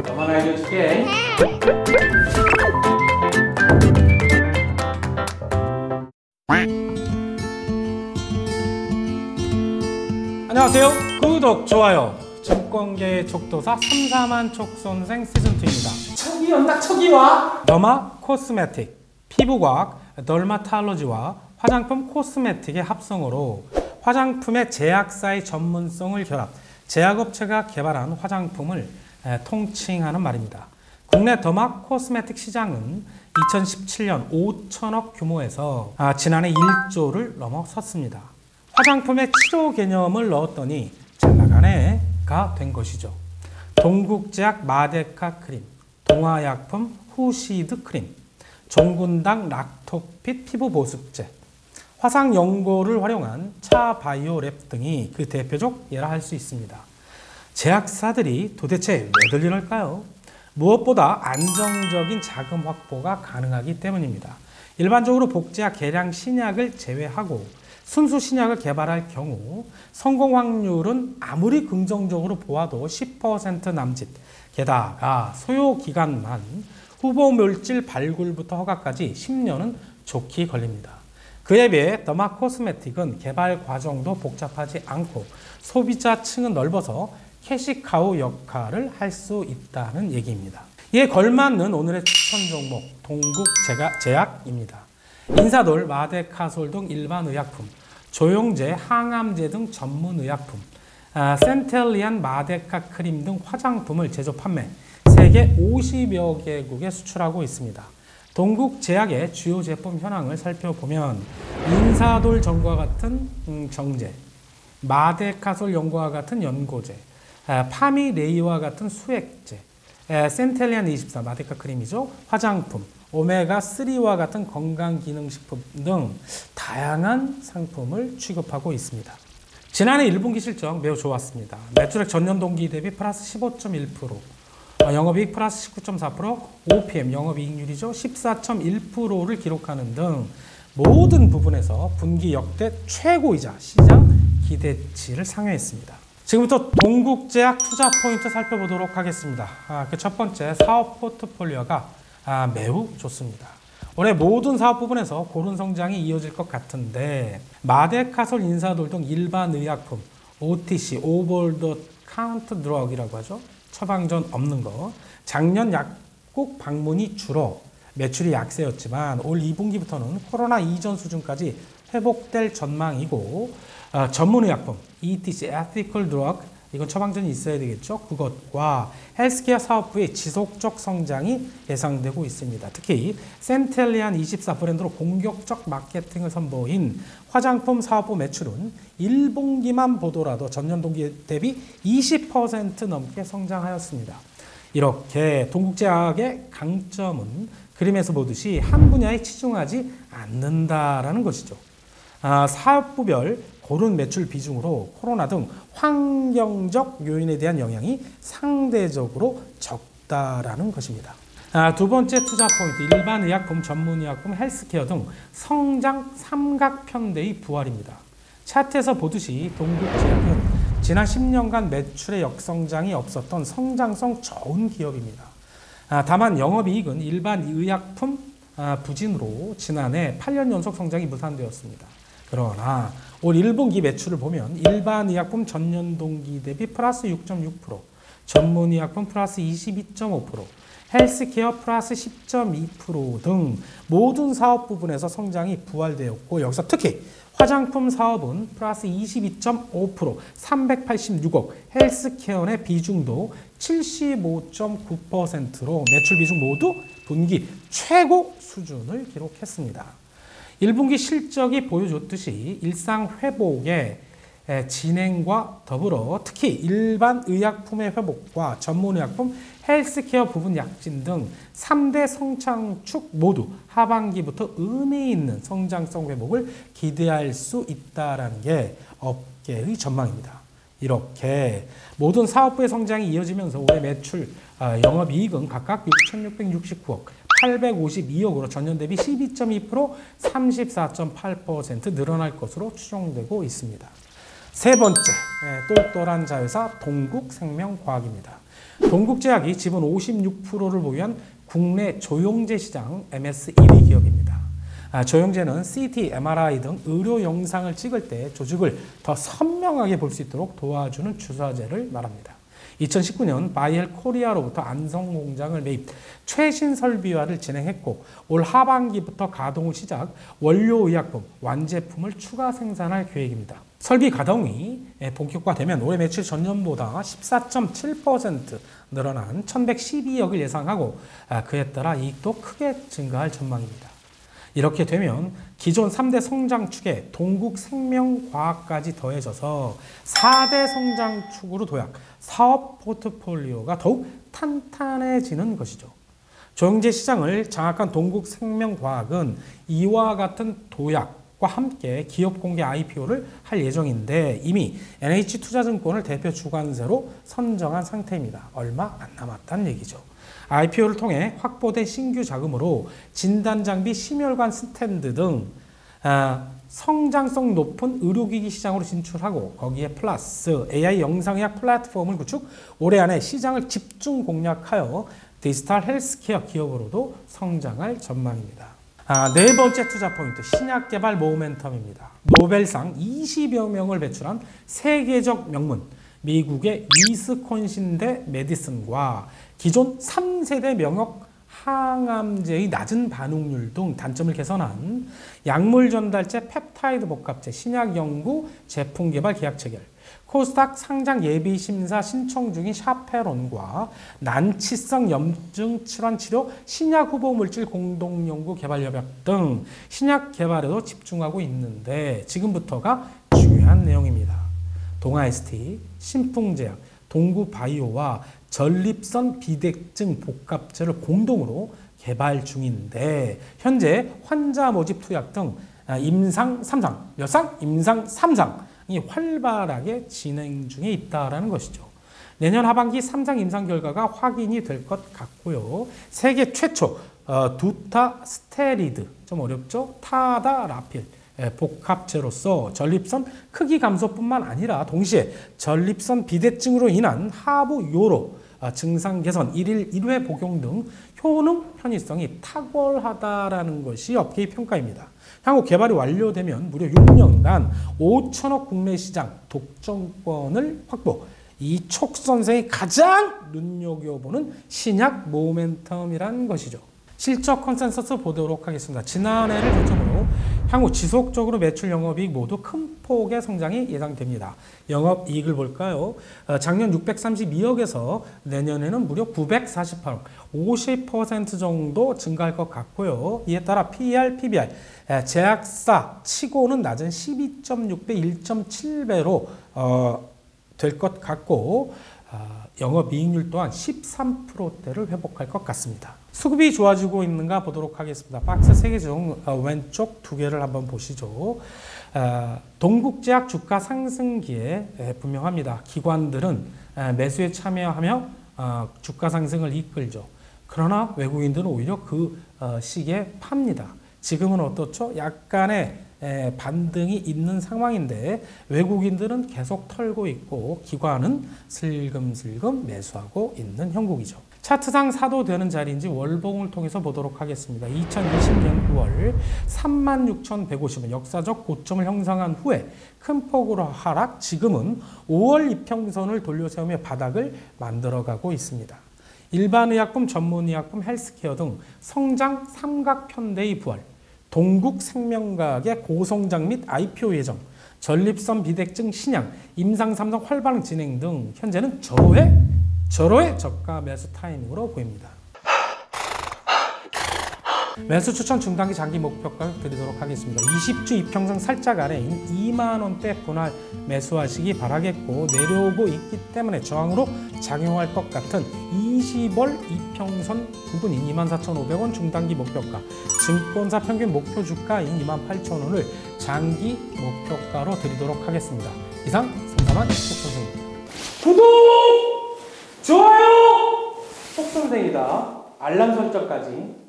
너만 알려줄게. 안녕하세요. 구독, 좋아요. 증권계의 촉도사 3사만 촉선생 시즌2입니다. 척이 온다, 척이 와! 더마 코스메틱, 피부과학, 덜마탈로지와 화장품 코스메틱의 합성으로 화장품의 제약사의 전문성을 결합, 제약업체가 개발한 화장품을 통칭하는 말입니다. 국내 더마 코스메틱 시장은 2017년 5천억 규모에서 지난해 1조를 넘어섰습니다. 화장품의 치료 개념을 넣었더니 잘 나가네가 된 것이죠. 동국제약 마데카 크림, 동화약품 후시드 크림, 종군당 락토핏 피부 보습제, 화상 연고를 활용한 차바이오랩 등이 그 대표적 예라 할 수 있습니다. 제약사들이 도대체 왜들 이럴까요? 무엇보다 안정적인 자금 확보가 가능하기 때문입니다. 일반적으로 복제약 계량 신약을 제외하고 순수 신약을 개발할 경우 성공 확률은 아무리 긍정적으로 보아도 10% 남짓, 게다가 소요 기간만 후보 물질 발굴부터 허가까지 10년은 좋게 걸립니다. 그에 비해 더마 코스메틱은 개발 과정도 복잡하지 않고 소비자층은 넓어서 캐시카우 역할을 할 수 있다는 얘기입니다. 이에 걸맞는 오늘의 추천 종목 동국제약입니다. 인사돌, 마데카솔 등 일반 의약품, 조영제, 항암제 등 전문 의약품, 센텔리안 마데카 크림 등 화장품을 제조 판매, 세계 50여 개국에 수출하고 있습니다. 동국제약의 주요 제품 현황을 살펴보면 인사돌 전과 같은 정제, 마데카솔 연고와 같은 연고제, 파미레이와 같은 수액제, 센텔리안 24 마데카 크림이죠. 화장품, 오메가3와 같은 건강기능식품 등 다양한 상품을 취급하고 있습니다. 지난해 1분기 실적 매우 좋았습니다. 매출액 전년 동기 대비 플러스 15.1%, 영업이익 플러스 19.4%, OPM 영업이익률이죠. 14.1%를 기록하는 등 모든 부분에서 분기 역대 최고이자 시장 기대치를 상회했습니다. 지금부터 동국제약 투자 포인트 살펴보도록 하겠습니다. 그 첫 번째, 사업 포트폴리오가 매우 좋습니다. 올해 모든 사업 부분에서 고른 성장이 이어질 것 같은데 마데카솔, 인사돌 등 일반 의약품, OTC, 오버 더 카운터 드럭이라고 하죠. 처방전 없는 거. 작년 약국 방문이 줄어 매출이 약세였지만 올 2분기부터는 코로나 이전 수준까지 회복될 전망이고 전문의약품, ETC, Ethical Drug, 이건 처방전이 있어야 되겠죠. 그것과 헬스케어 사업부의 지속적 성장이 예상되고 있습니다. 특히 센텔리안 24 브랜드로 공격적 마케팅을 선보인 화장품 사업부 매출은 1분기만 보더라도 전년 동기 대비 20% 넘게 성장하였습니다. 이렇게 동국제약의 강점은 그림에서 보듯이 한 분야에 치중하지 않는다라는 것이죠. 사업부별 고른 매출 비중으로 코로나 등 환경적 요인에 대한 영향이 상대적으로 적다라는 것입니다. 두 번째 투자 포인트, 일반 의약품, 전문의약품, 헬스케어 등 성장 삼각편대의 부활입니다. 차트에서 보듯이 동국제약은 지난 10년간 매출의 역성장이 없었던 성장성 좋은 기업입니다. 다만 영업이익은 일반 의약품 부진으로 지난해 8년 연속 성장이 무산되었습니다. 그러나 올 1분기 매출을 보면 일반 의약품 전년 동기 대비 플러스 6.6%, 전문 의약품 플러스 22.5%, 헬스케어 플러스 10.2% 등 모든 사업 부분에서 성장이 부활되었고 여기서 특히 화장품 사업은 플러스 22.5%, 386억, 헬스케어 내 비중도 75.9%로 매출 비중 모두 분기 최고 수준을 기록했습니다. 1분기 실적이 보여줬듯이 일상 회복의 진행과 더불어 특히 일반 의약품의 회복과 전문 의약품, 헬스케어 부분 약진 등 3대 성장축 모두 하반기부터 의미 있는 성장성 회복을 기대할 수 있다는 게 업계의 전망입니다. 이렇게 모든 사업부의 성장이 이어지면서 올해 매출, 영업이익은 각각 6,669억, 852억으로 전년 대비 12.2%, 34.8% 늘어날 것으로 추정되고 있습니다. 세 번째, 똘똘한 자회사 동국생명과학입니다. 동국제약이 지분 56%를 보유한 국내 조영제 시장 MS 1위 기업입니다. 조영제는 CT, MRI 등 의료 영상을 찍을 때 조직을 더 선명하게 볼 수 있도록 도와주는 주사제를 말합니다. 2019년 바이엘 코리아로부터 안성 공장을 매입, 최신 설비화를 진행했고 올 하반기부터 가동을 시작, 원료의약품, 완제품을 추가 생산할 계획입니다. 설비 가동이 본격화되면 올해 매출 전년보다 14.7% 늘어난 1,112억을 예상하고 그에 따라 이익도 크게 증가할 전망입니다. 이렇게 되면 기존 3대 성장축에 동국생명과학까지 더해져서 4대 성장축으로 도약, 사업 포트폴리오가 더욱 탄탄해지는 것이죠. 조영제 시장을 장악한 동국생명과학은 이와 같은 도약과 함께 기업 공개 IPO를 할 예정인데 이미 NH투자증권을 대표 주관세로 선정한 상태입니다. 얼마 안 남았다는 얘기죠. IPO를 통해 확보된 신규 자금으로 진단장비, 심혈관 스탠드 등 성장성 높은 의료기기 시장으로 진출하고 거기에 플러스 AI 영상의학 플랫폼을 구축, 올해 안에 시장을 집중 공략하여 디지털 헬스케어 기업으로도 성장할 전망입니다. 네 번째 투자 포인트, 신약 개발 모멘텀입니다. 노벨상 20여 명을 배출한 세계적 명문, 미국의 위스콘신 대 메디슨과 기존 3세대 명역 항암제의 낮은 반응률 등 단점을 개선한 약물 전달제 펩타이드 복합제 신약 연구 제품 개발 계약 체결, 코스닥 상장 예비 심사 신청 중인 샤페론과 난치성 염증 질환 치료 신약 후보 물질 공동 연구 개발 협약 등 신약 개발에도 집중하고 있는데 지금부터가 중요한 내용입니다. 동아ST, 신풍제약, 동구바이오와 전립선 비대증 복합제를 공동으로 개발 중인데 현재 환자 모집 투약 등 임상 3상, 몇 상? 임상 3상이 활발하게 진행 중에 있다는 것이죠. 내년 하반기 3상 임상 결과가 확인이 될 것 같고요. 세계 최초 두타 스테리드, 좀 어렵죠? 타다라필 복합제로서 전립선 크기 감소뿐만 아니라 동시에 전립선 비대증으로 인한 하부 요로 증상 개선, 1일 1회 복용 등 효능 편의성이 탁월하다라는 것이 업계의 평가입니다. 향후 개발이 완료되면 무려 6년간 5천억 국내 시장 독점권을 확보, 이 촉 선생이 가장 눈여겨보는 신약 모멘텀이라는 것이죠. 실적 컨센서스 보도록 하겠습니다. 지난해를 저점으로 향후 지속적으로 매출, 영업이익 모두 큰 폭의 성장이 예상됩니다. 영업이익을 볼까요? 작년 632억에서 내년에는 무려 948억, 50% 정도 증가할 것 같고요. 이에 따라 PER, PBR, 제약사 치고는 낮은 12.6배, 1.7배로 될 것 같고 영업이익률 또한 13%대를 회복할 것 같습니다. 수급이 좋아지고 있는가 보도록 하겠습니다. 박스 3개 중 왼쪽 2개를 한번 보시죠. 동국제약 주가 상승기에 분명합니다. 기관들은 매수에 참여하며 주가 상승을 이끌죠. 그러나 외국인들은 오히려 그 시기에 팝니다. 지금은 어떻죠? 약간의 반등이 있는 상황인데 외국인들은 계속 털고 있고 기관은 슬금슬금 매수하고 있는 형국이죠. 차트상 사도 되는 자리인지 월봉을 통해서 보도록 하겠습니다. 2020년 9월 36,150원 역사적 고점을 형성한 후에 큰 폭으로 하락, 지금은 5월 이평선을 돌려세우며 바닥을 만들어가고 있습니다. 일반의약품, 전문의약품, 헬스케어 등 성장 삼각편대의 부활, 동국생명과학의 고성장 및 IPO 예정, 전립선 비대증 신약, 임상 3상 활발 진행 등 현재는 절호의 저가 매수 타이밍으로 보입니다. 매수 추천 중단기 장기 목표 가격 드리도록 하겠습니다. 20주 이평선 살짝 아래인 2만원대 분할 매수하시기 바라겠고 내려오고 있기 때문에 저항으로 작용할 것 같은 20월 이평선 부근인 24,500원 중단기 목표가, 증권사 평균 목표 주가인 28,000원을 장기 목표가로 드리도록 하겠습니다. 이상 손사만 속선생입니다. 구독! 좋아요! 속선생이다. 알람 설정까지